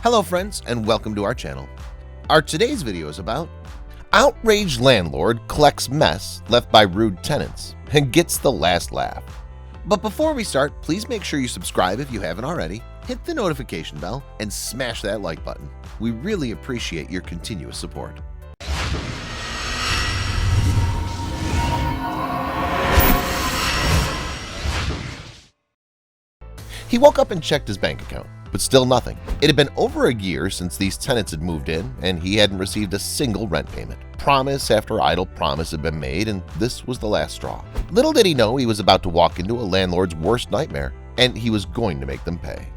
Hello friends and welcome to our channel. Our today's video is about outraged landlord collects mess left by rude tenants and gets the last laugh. But before we start, please make sure you subscribe if you haven't already, hit the notification bell, and smash that like button. We really appreciate your continuous support. He woke up and checked his bank account, but still nothing. It had been over a year since these tenants had moved in, and he hadn't received a single rent payment. Promise after idle promise had been made, and this was the last straw. Little did he know he was about to walk into a landlord's worst nightmare, and he was going to make them pay.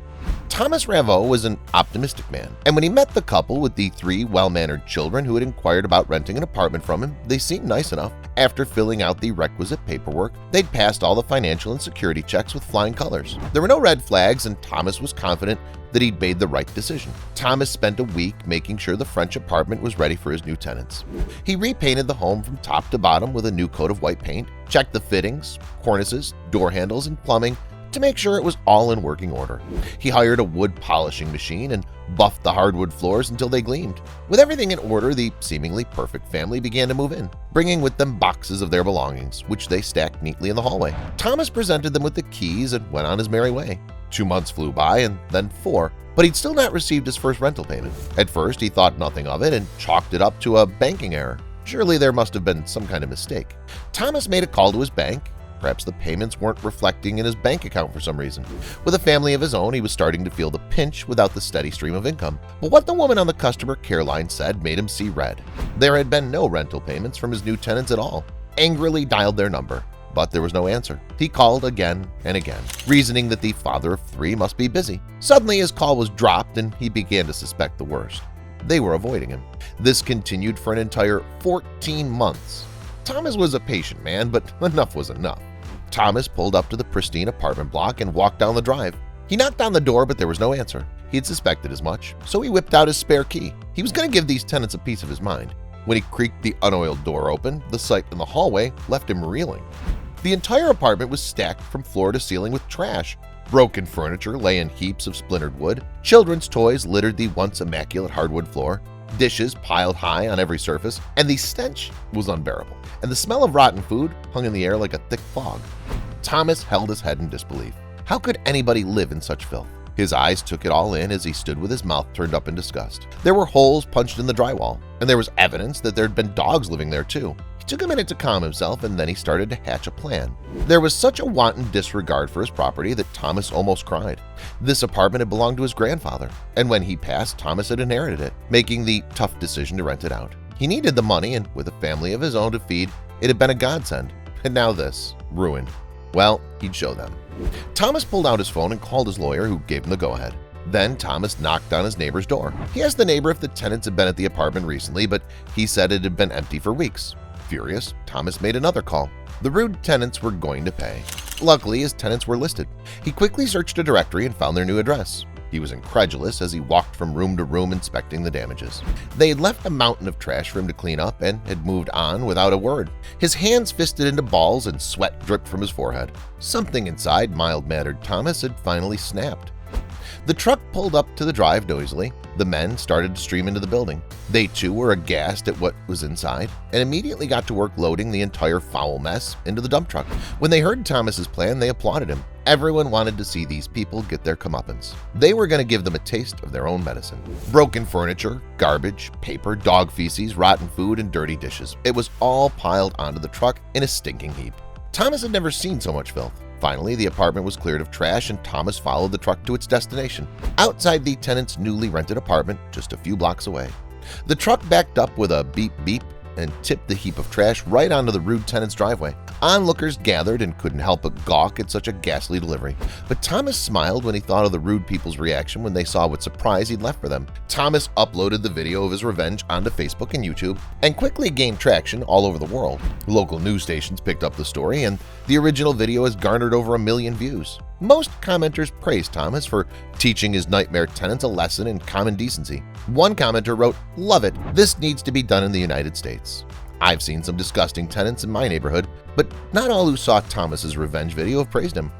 Thomas Ravo was an optimistic man, and when he met the couple with the 3 well-mannered children who had inquired about renting an apartment from him, they seemed nice enough. After filling out the requisite paperwork, they'd passed all the financial and security checks with flying colors. There were no red flags, and Thomas was confident that he'd made the right decision. Thomas spent a week making sure the French apartment was ready for his new tenants. He repainted the home from top to bottom with a new coat of white paint, checked the fittings, cornices, door handles, and plumbing to make sure it was all in working order. He hired a wood polishing machine and buffed the hardwood floors until they gleamed. With everything in order, the seemingly perfect family began to move in, bringing with them boxes of their belongings, which they stacked neatly in the hallway. Thomas presented them with the keys and went on his merry way. 2 months flew by and then 4, but he'd still not received his first rental payment. At first, he thought nothing of it and chalked it up to a banking error. Surely there must have been some kind of mistake. Thomas made a call to his bank. Perhaps the payments weren't reflecting in his bank account for some reason. With a family of his own, he was starting to feel the pinch without the steady stream of income. But what the woman on the customer care line said made him see red. There had been no rental payments from his new tenants at all. Angrily dialed their number, but there was no answer. He called again and again, reasoning that the father of 3 must be busy. Suddenly his call was dropped and he began to suspect the worst. They were avoiding him. This continued for an entire 14 months. Thomas was a patient man, but enough was enough. Thomas pulled up to the pristine apartment block and walked down the drive. He knocked on the door, but there was no answer. He had suspected as much, so he whipped out his spare key. He was going to give these tenants a piece of his mind. When he creaked the unoiled door open, the sight in the hallway left him reeling. The entire apartment was stacked from floor to ceiling with trash. Broken furniture lay in heaps of splintered wood. Children's toys littered the once immaculate hardwood floor. Dishes piled high on every surface, and the stench was unbearable, and the smell of rotten food hung in the air like a thick fog. Thomas held his head in disbelief. How could anybody live in such filth? His eyes took it all in as he stood with his mouth turned up in disgust. There were holes punched in the drywall, and there was evidence that there had been dogs living there too. It took a minute to calm himself, and then he started to hatch a plan. There was such a wanton disregard for his property that Thomas almost cried. This apartment had belonged to his grandfather, and when he passed, Thomas had inherited it, making the tough decision to rent it out. He needed the money, and with a family of his own to feed, it had been a godsend. And now this, ruined. Well, he'd show them. Thomas pulled out his phone and called his lawyer, who gave him the go-ahead. Then Thomas knocked on his neighbor's door. He asked the neighbor if the tenants had been at the apartment recently, but he said it had been empty for weeks. Furious, Thomas made another call. The rude tenants were going to pay. Luckily, his tenants were listed. He quickly searched a directory and found their new address. He was incredulous as he walked from room to room inspecting the damages. They had left a mountain of trash for him to clean up and had moved on without a word. His hands fisted into balls and sweat dripped from his forehead. Something inside mild-mannered Thomas had finally snapped. The truck pulled up to the drive noisily. The men started to stream into the building. They too were aghast at what was inside and immediately got to work loading the entire foul mess into the dump truck. When they heard Thomas's plan, they applauded him. Everyone wanted to see these people get their comeuppance. They were going to give them a taste of their own medicine. Broken furniture, garbage, paper, dog feces, rotten food, and dirty dishes. It was all piled onto the truck in a stinking heap. Thomas had never seen so much filth. Finally, the apartment was cleared of trash and Thomas followed the truck to its destination, outside the tenant's newly rented apartment just a few blocks away. The truck backed up with a beep beep and tipped the heap of trash right onto the rude tenant's driveway. Onlookers gathered and couldn't help but gawk at such a ghastly delivery. But Thomas smiled when he thought of the rude people's reaction when they saw what surprise he'd left for them. Thomas uploaded the video of his revenge onto Facebook and YouTube and quickly gained traction all over the world. Local news stations picked up the story, and the original video has garnered over 1 million views. Most commenters praised Thomas for teaching his nightmare tenants a lesson in common decency. One commenter wrote, "Love it. This needs to be done in the United States." I've seen some disgusting tenants in my neighborhood, but not all who saw Thomas's revenge video have praised him.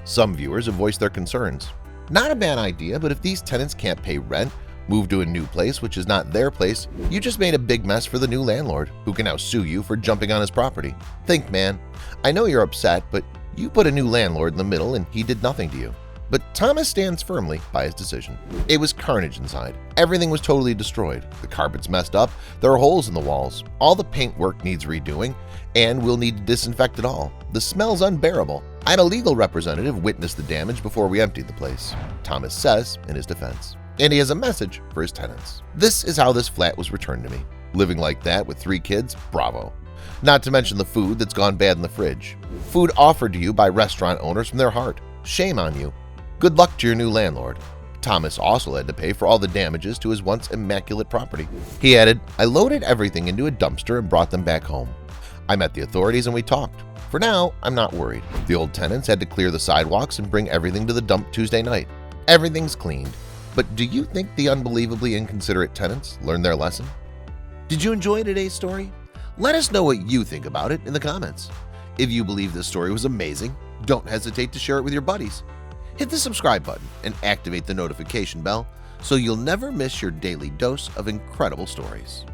Some viewers have voiced their concerns. Not a bad idea, but if these tenants can't pay rent, move to a new place which is not their place, you just made a big mess for the new landlord, who can now sue you for jumping on his property. Think, man. I know you're upset, but you put a new landlord in the middle and he did nothing to you. But Thomas stands firmly by his decision. It was carnage inside. Everything was totally destroyed. The carpet's messed up, there are holes in the walls, all the paintwork needs redoing, and we'll need to disinfect it all. The smell's unbearable. I had a legal representative witness the damage before we emptied the place, Thomas says in his defense. And he has a message for his tenants. This is how this flat was returned to me. Living like that with 3 kids, bravo. Not to mention the food that's gone bad in the fridge. Food offered to you by restaurant owners from their heart. Shame on you. Good luck to your new landlord. Thomas also had to pay for all the damages to his once immaculate property. He added, I loaded everything into a dumpster and brought them back home. I met the authorities and we talked. For now, I'm not worried. The old tenants had to clear the sidewalks and bring everything to the dump Tuesday night. Everything's cleaned. But do you think the unbelievably inconsiderate tenants learned their lesson? Did you enjoy today's story? Let us know what you think about it in the comments. If you believe this story was amazing, don't hesitate to share it with your buddies. Hit the subscribe button and activate the notification bell so you'll never miss your daily dose of incredible stories.